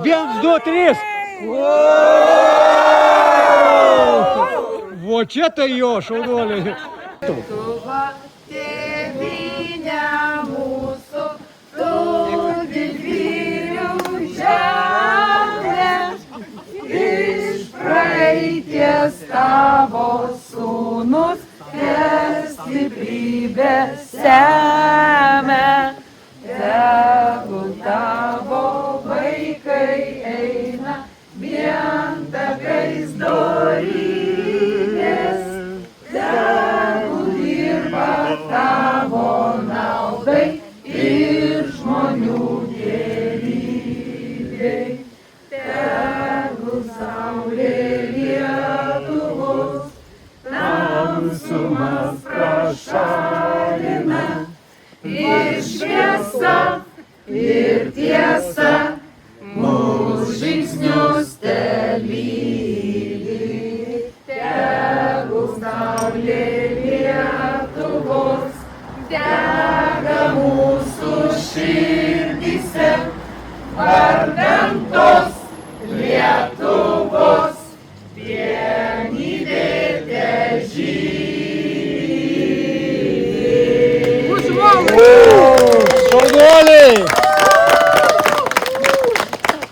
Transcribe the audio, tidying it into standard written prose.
Viens, du, trys. O čia tai jo, šaunuoliai. Lietuva, tėvynė mūsų, tu didvyrių žemė, iš praeities tavo sūnus, stiprybė semia, tegul tavo vaikai eina vien takais dorybės. Tegul dirba tavo naudai ir žmonių gėrybei. Tegul saulė Lietuvos tamsumas prašalina. Ir šviesa, ir tiesa mūsų žingsnius telydi. Tegul saulė Lietuvos dega mūsų širdyse, vardan tos